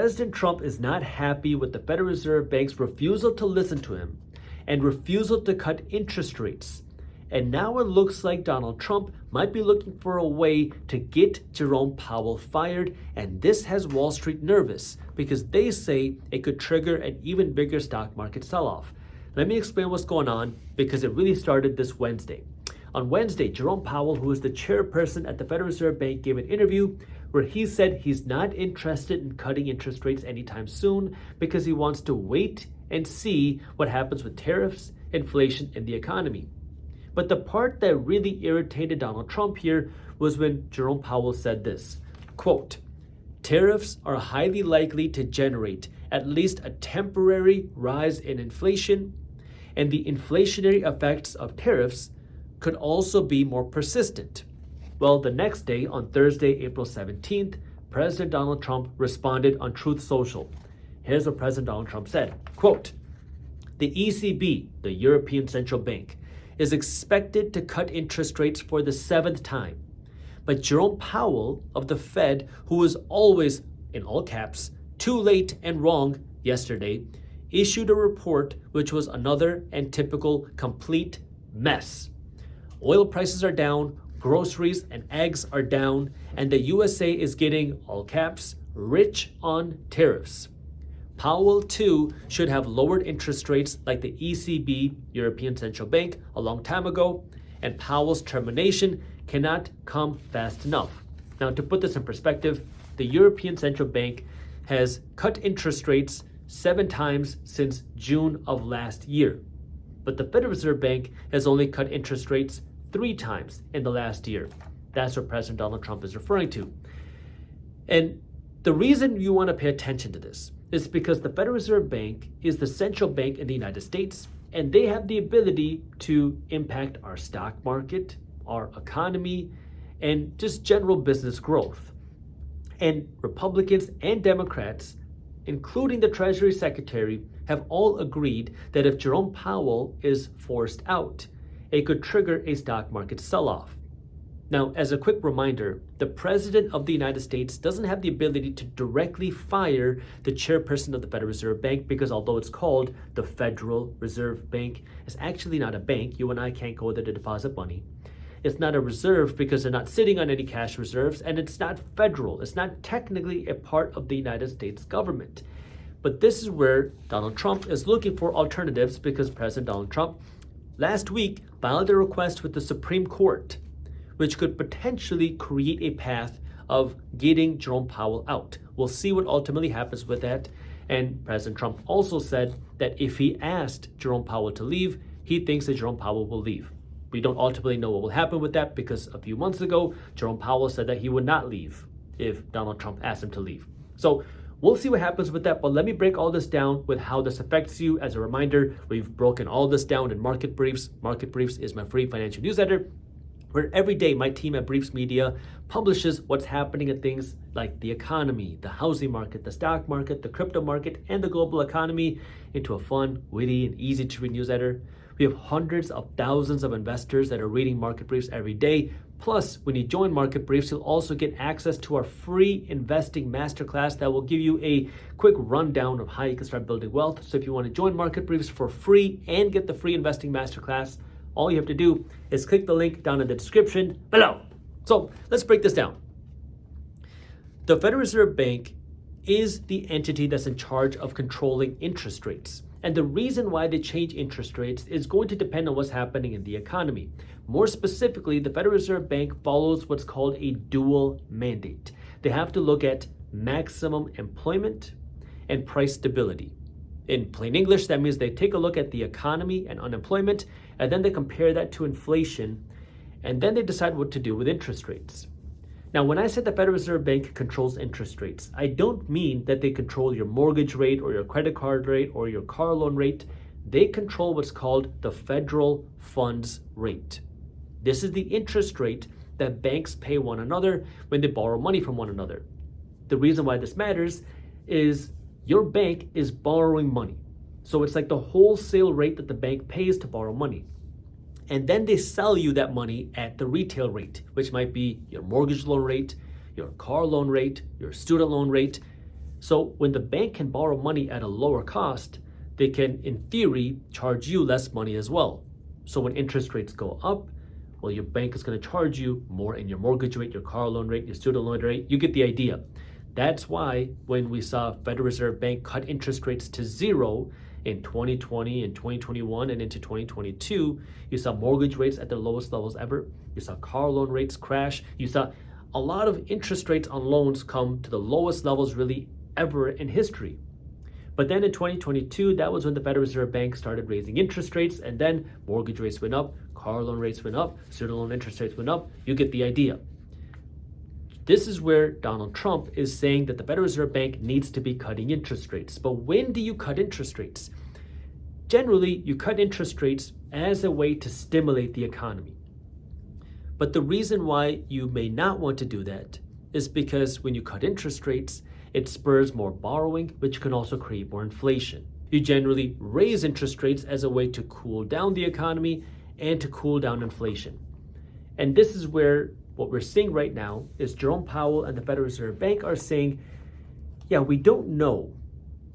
President Trump is not happy with the Federal Reserve Bank's refusal to listen to him and refusal to cut interest rates. And now it looks like Donald Trump might be looking for a way to get Jerome Powell fired, and this has Wall Street nervous because they say it could trigger an even bigger stock market sell-off. Let me explain what's going on because it really started this Wednesday. On Wednesday, Jerome Powell, who is the chairperson at the Federal Reserve Bank, gave an interview where he said he's not interested in cutting interest rates anytime soon because he wants to wait and see what happens with tariffs, inflation, and the economy. But the part that really irritated Donald Trump here was when Jerome Powell said this, quote, "Tariffs are highly likely to generate at least a temporary rise in inflation, and the inflationary effects of tariffs could also be more persistent." Well, the next day, on Thursday, April 17th, President Donald Trump responded on Truth Social. Here's what President Donald Trump said, quote, "The ECB, the European Central Bank, is expected to cut interest rates for the 7th time. But Jerome Powell of the Fed, who was always, in all caps, too late and wrong yesterday, issued a report which was another and typical complete mess. Oil prices are down, groceries and eggs are down, and the USA is getting, all caps, rich on tariffs. Powell, too, should have lowered interest rates like the ECB, European Central Bank, a long time ago, and Powell's termination cannot come fast enough." Now, to put this in perspective, the European Central Bank has cut interest rates 7 times since June of last year. But the Federal Reserve Bank has only cut interest rates 3 times in the last year. That's what President Donald Trump is referring to. And the reason you want to pay attention to this is because the Federal Reserve Bank is the central bank in the United States, and they have the ability to impact our stock market, our economy, and just general business growth. And Republicans and Democrats, including the Treasury Secretary, have all agreed that if Jerome Powell is forced out, it could trigger a stock market sell-off. Now, as a quick reminder, the President of the United States doesn't have the ability to directly fire the chairperson of the Federal Reserve Bank because although it's called the Federal Reserve Bank, it's actually not a bank. You and I can't go there to deposit money. It's not a reserve because they're not sitting on any cash reserves, and it's not federal. It's not technically a part of the United States government. But this is where Donald Trump is looking for alternatives because President Donald Trump last week filed a request with the Supreme Court, which could potentially create a path of getting Jerome Powell out. We'll see what ultimately happens with that. And President Trump also said that if he asked Jerome Powell to leave, he thinks that Jerome Powell will leave. We don't ultimately know what will happen with that because a few months ago, Jerome Powell said that he would not leave if Donald Trump asked him to leave. So we'll see what happens with that, but let me break all this down with how this affects you. As a reminder, we've broken all this down in Market Briefs. Market Briefs is my free financial newsletter where every day my team at Briefs Media publishes what's happening in things like the economy, the housing market, the stock market, the crypto market, and the global economy into a fun, witty, and easy-to-read newsletter. We have hundreds of thousands of investors that are reading Market Briefs every day. Plus, when you join Market Briefs, you'll also get access to our free investing masterclass that will give you a quick rundown of how you can start building wealth. So if you want to join Market Briefs for free and get the free investing masterclass, all you have to do is click the link down in the description below. So let's break this down. The Federal Reserve Bank is the entity that's in charge of controlling interest rates. And the reason why they change interest rates is going to depend on what's happening in the economy. More specifically, the Federal Reserve Bank follows what's called a dual mandate. They have to look at maximum employment and price stability. In plain English, that means they take a look at the economy and unemployment, and then they compare that to inflation, and then they decide what to do with interest rates. Now, when I say the Federal Reserve Bank controls interest rates, I don't mean that they control your mortgage rate or your credit card rate or your car loan rate. They control what's called the federal funds rate. This is the interest rate that banks pay one another when they borrow money from one another. The reason why this matters is your bank is borrowing money. So it's like the wholesale rate that the bank pays to borrow money. And then they sell you that money at the retail rate, which might be your mortgage loan rate, your car loan rate, your student loan rate. So when the bank can borrow money at a lower cost, they can, in theory, charge you less money as well. So when interest rates go up, well, your bank is going to charge you more in your mortgage rate, your car loan rate, your student loan rate. You get the idea. That's why when we saw Federal Reserve Bank cut interest rates to zero in 2020 and 2021 and into 2022, you saw mortgage rates at their lowest levels ever. You saw car loan rates crash. You saw a lot of interest rates on loans come to the lowest levels really ever in history. But then in 2022, that was when the Federal Reserve Bank started raising interest rates, and then mortgage rates went up, car loan rates went up, student loan interest rates went up. You get the idea. This is where Donald Trump is saying that the Federal Reserve Bank needs to be cutting interest rates. But when do you cut interest rates? Generally, you cut interest rates as a way to stimulate the economy. But the reason why you may not want to do that is because when you cut interest rates, it spurs more borrowing, which can also create more inflation. You generally raise interest rates as a way to cool down the economy and to cool down inflation. And this is where what we're seeing right now is Jerome Powell and the Federal Reserve Bank are saying, yeah, we don't know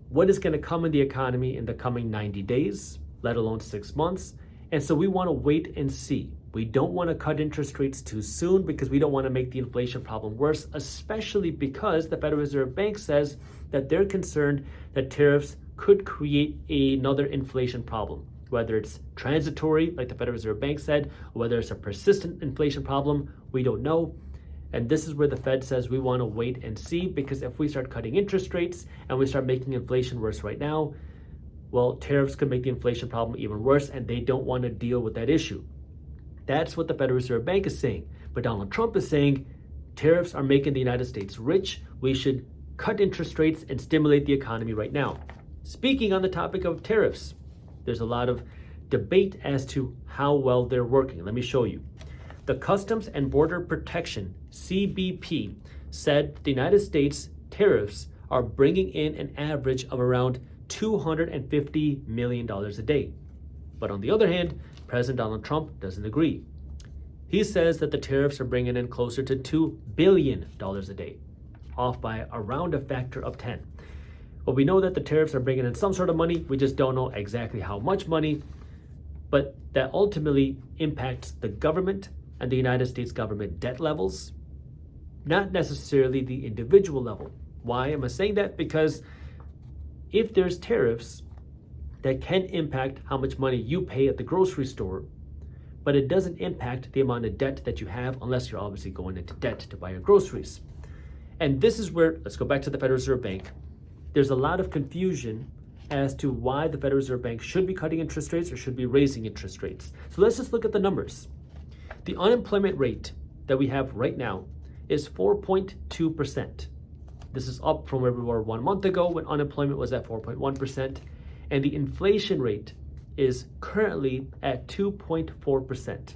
what is going to come in the economy in the coming 90 days, let alone 6 months. And so we want to wait and see. We don't want to cut interest rates too soon because we don't want to make the inflation problem worse, especially because the Federal Reserve Bank says that they're concerned that tariffs could create another inflation problem, whether it's transitory, like the Federal Reserve Bank said, or whether it's a persistent inflation problem, we don't know. And this is where the Fed says we want to wait and see, because if we start cutting interest rates and we start making inflation worse right now, well, tariffs could make the inflation problem even worse, and they don't want to deal with that issue. That's what the Federal Reserve Bank is saying. But Donald Trump is saying tariffs are making the United States rich. We should cut interest rates and stimulate the economy right now. Speaking on the topic of tariffs, there's a lot of debate as to how well they're working. Let me show you. The Customs and Border Protection, CBP, said the United States tariffs are bringing in an average of around $250 million a day. But on the other hand, President Donald Trump doesn't agree. He says that the tariffs are bringing in closer to $2 billion a day, off by around a factor of 10. Well, we know that the tariffs are bringing in some sort of money. We just don't know exactly how much money, but that ultimately impacts the government and the United States government debt levels, not necessarily the individual level. Why am I saying that? Because if there's tariffs, that can impact how much money you pay at the grocery store, but it doesn't impact the amount of debt that you have unless you're obviously going into debt to buy your groceries. And this is where, let's go back to the Federal Reserve Bank. There's a lot of confusion as to why the Federal Reserve Bank should be cutting interest rates or should be raising interest rates. So let's just look at the numbers. The unemployment rate that we have right now is 4.2%. This is up from where we were 1 month ago when unemployment was at 4.1%. And the inflation rate is currently at 2.4%.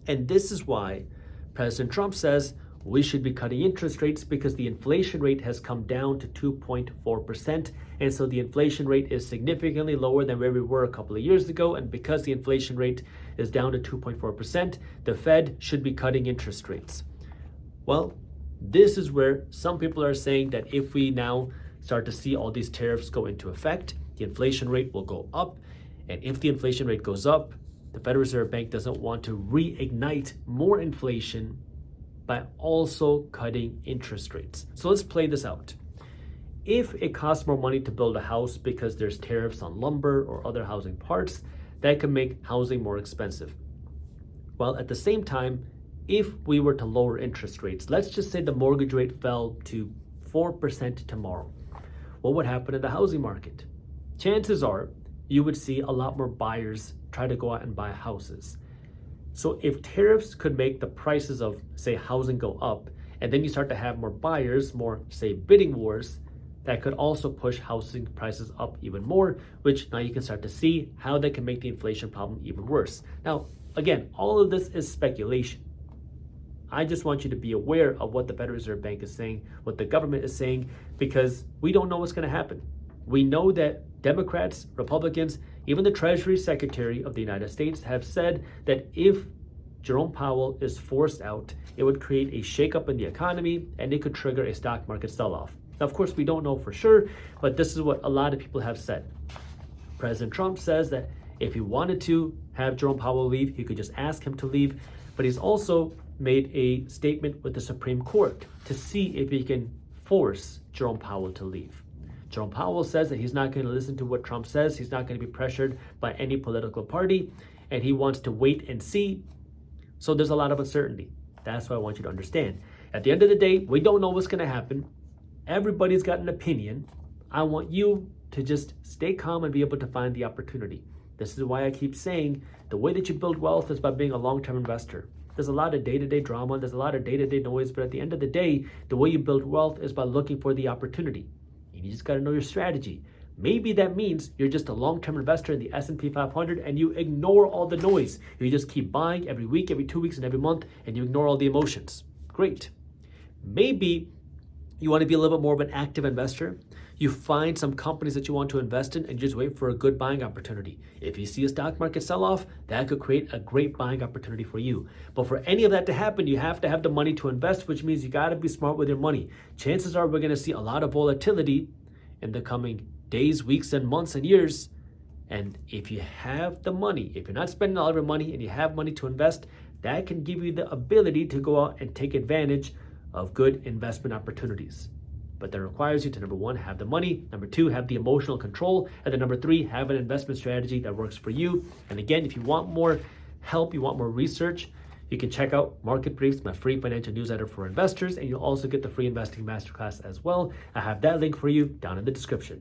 And this is why President Trump says we should be cutting interest rates, because the inflation rate has come down to 2.4%. And so the inflation rate is significantly lower than where we were a couple of years ago. And because the inflation rate is down to 2.4%, the Fed should be cutting interest rates. Well, this is where some people are saying that if we now start to see all these tariffs go into effect, the inflation rate will go up. And if the inflation rate goes up, the Federal Reserve Bank doesn't want to reignite more inflation by also cutting interest rates. So let's play this out. If it costs more money to build a house because there's tariffs on lumber or other housing parts, that could make housing more expensive. Well, at the same time, if we were to lower interest rates, let's just say the mortgage rate fell to 4% tomorrow, what would happen in the housing market? Chances are you would see a lot more buyers try to go out and buy houses. So if tariffs could make the prices of, say, housing go up, and then you start to have more buyers, more, say, bidding wars, that could also push housing prices up even more, which now you can start to see how they can make the inflation problem even worse. Now, again, all of this is speculation. I just want you to be aware of what the Federal Reserve Bank is saying, what the government is saying, because we don't know what's going to happen. We know that Democrats, Republicans, even the Treasury Secretary of the United States have said that if Jerome Powell is forced out, it would create a shakeup in the economy and it could trigger a stock market sell-off. Now, of course, we don't know for sure, but this is what a lot of people have said. President Trump says that if he wanted to have Jerome Powell leave, he could just ask him to leave. But he's also made a statement with the Supreme Court to see if he can force Jerome Powell to leave. Jerome Powell says that he's not going to listen to what Trump says. He's not going to be pressured by any political party, and he wants to wait and see. So there's a lot of uncertainty. That's what I want you to understand. At the end of the day, we don't know what's going to happen. Everybody's got an opinion. I want you to just stay calm and be able to find the opportunity. This is why I keep saying the way that you build wealth is by being a long-term investor. There's a lot of day-to-day drama, there's a lot of day-to-day noise, but at the end of the day, the way you build wealth is by looking for the opportunity. You just got to know your strategy. Maybe that means you're just a long-term investor in the S&P 500 and you ignore all the noise. You just keep buying every week, every 2 weeks, and every month, and you ignore all the emotions. Great. Maybe you want to be a little bit more of an active investor. You find some companies that you want to invest in and just wait for a good buying opportunity. If you see a stock market sell-off, that could create a great buying opportunity for you. But for any of that to happen, you have to have the money to invest, which means you got to be smart with your money. Chances are we're going to see a lot of volatility in the coming days, weeks, and months and years. And if you have the money, if you're not spending all of your money and you have money to invest, that can give you the ability to go out and take advantage of good investment opportunities. But that requires you to, number one, have the money, number two, have the emotional control, and then number three, have an investment strategy that works for you. And again, if you want more help, you want more research, you can check out Market Briefs, my free financial newsletter for investors, and you'll also get the free investing masterclass as well. I have that link for you down in the description.